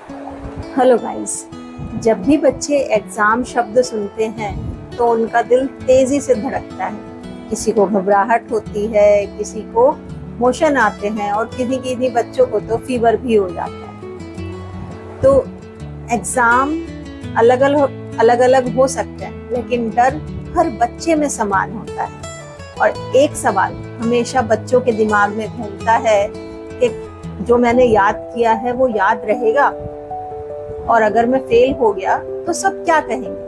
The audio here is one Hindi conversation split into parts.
Hello guys. जब भी बच्चे एग्जाम शब्द सुनते हैं तो उनका दिल तेजी से धड़कता है। किसी को घबराहट होती है, किसी को मोशन आते हैं और किसी किसी बच्चों को तो फीवर भी हो जाता है। तो एग्जाम अलग अलग हो सकते हैं, लेकिन डर हर बच्चे में समान होता है। और एक सवाल हमेशा बच्चों के दिमाग में घूमता है कि जो मैंने याद किया है वो याद रहेगा, और अगर मैं फेल हो गया तो सब क्या कहेंगे।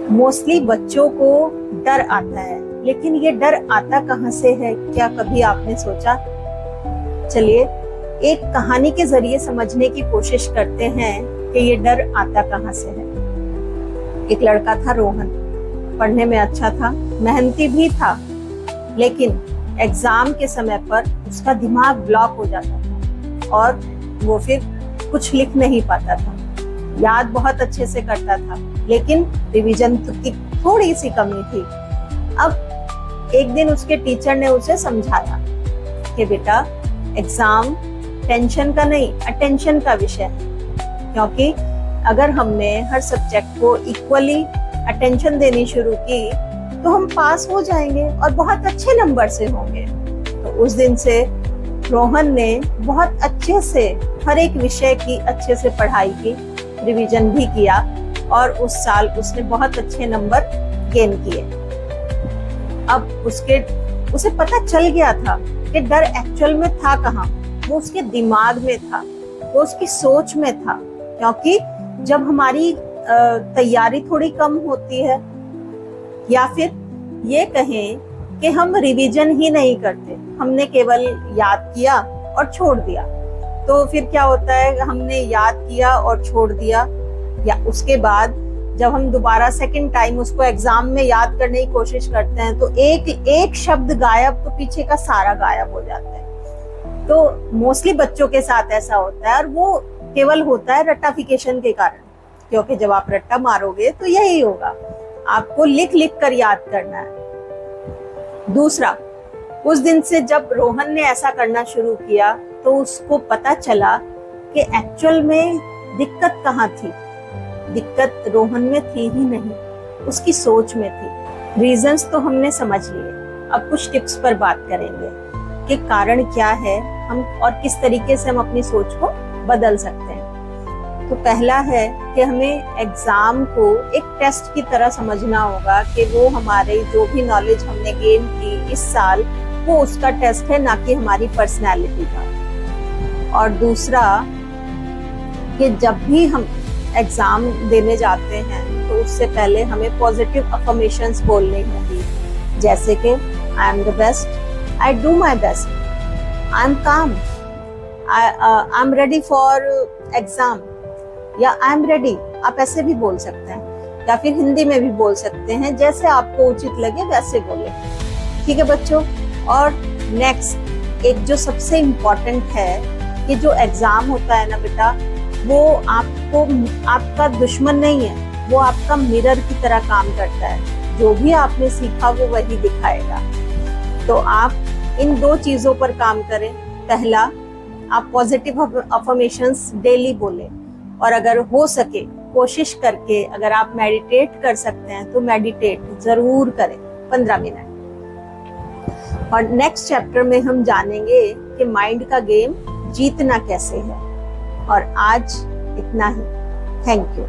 मोस्टली बच्चों को डर आता है, लेकिन ये डर आता कहाँ से है, क्या कभी आपने सोचा? चलिए एक कहानी के जरिए समझने की कोशिश करते हैं कि ये डर आता कहाँ से है। एक लड़का था रोहन, पढ़ने में अच्छा था, मेहनती भी था, लेकिन एग्जाम के समय पर उसका दिमाग ब्लॉक हो जाता था और वो फिर कुछ लिख नहीं पाता था। याद बहुत अच्छे से करता था, लेकिन रिवीजन की थोड़ी सी कमी थी। अब एक दिन उसके टीचर ने उसे समझाया कि बेटा, एग्जाम टेंशन का नहीं, अटेंशन का विषय है। क्योंकि अगर हमने हर सब्जेक्ट को इक्वली अटेंशन देनी शुरू की तो हम पास हो जाएंगे और बहुत अच्छे नंबर से होंगे। तो उस दिन से रोहन ने बहुत अच्छे से हर एक विषय की अच्छे से पढ़ाई की, रिवीजन भी किया और उस साल उसने बहुत अच्छे नंबर गेन किए। अब उसे पता चल गया था कि डर एक्चुअल में था कहाँ। वो उसके दिमाग में था, वो उसकी सोच में था। क्योंकि जब हमारी तैयारी थोड़ी कम होती है, या फिर ये कहें कि हम रिवीजन ही नहीं करते, हमने केवल याद किया और छोड़ दिया, तो फिर क्या होता है, हमने याद किया और छोड़ दिया, या उसके बाद जब हम दोबारा सेकंड टाइम उसको एग्जाम में याद करने की कोशिश करते हैं तो एक शब्द गायब तो पीछे का सारा गायब हो जाता है। तो मोस्टली बच्चों के साथ ऐसा होता है, और वो केवल होता है रट्टाफिकेशन के कारण। क्योंकि जब आप रट्टा मारोगे तो यही होगा, आपको लिख लिख कर याद करना है। दूसरा, उस दिन से जब रोहन ने ऐसा करना शुरू किया तो उसको पता चला कि एक्चुअल में दिक्कत कहाँ थी। दिक्कत रोहन में थी ही नहीं, उसकी सोच में थी। रीजंस तो हमने समझ लिए, अब कुछ टिप्स पर बात करेंगे कि कारण क्या है हम और किस तरीके से हम अपनी सोच को बदल सकते हैं। तो पहला है कि हमें एग्जाम को एक टेस्ट की तरह समझना होगा कि वो हमारे जो भी नॉलेज हमने गेन की इस साल, वो उसका टेस्ट है, ना कि हमारी पर्सनैलिटी का। और दूसरा कि जब भी हम एग्जाम देने जाते हैं तो उससे पहले हमें पॉजिटिव अफर्मेशंस बोलनी होगी, जैसे कि I am the best, I do my best, I am calm, I am ready for exam, या आई एम रेडी। आप ऐसे भी बोल सकते हैं, या फिर हिंदी में भी बोल सकते हैं, जैसे आपको उचित लगे वैसे बोले। ठीक है बच्चों। और नेक्स्ट एक जो सबसे इम्पोर्टेंट है कि जो एग्जाम होता है ना बेटा, वो आपका दुश्मन नहीं है, वो आपका मिरर की तरह काम करता है। जो भी आपने सीखा वो वही दिखाएगा। तो आप इन दो चीजों पर काम करें। पहला, आप पॉजिटिव अफर्मेशंस डेली बोलें, और अगर हो सके कोशिश करके अगर आप मेडिटेट कर सकते हैं तो मेडिटेट जरूर करें 15 मिनट। और नेक्स्ट चैप्टर में हम जानेंगे कि माइंड का गेम जीतना कैसे है। और आज इतना ही। Thank you.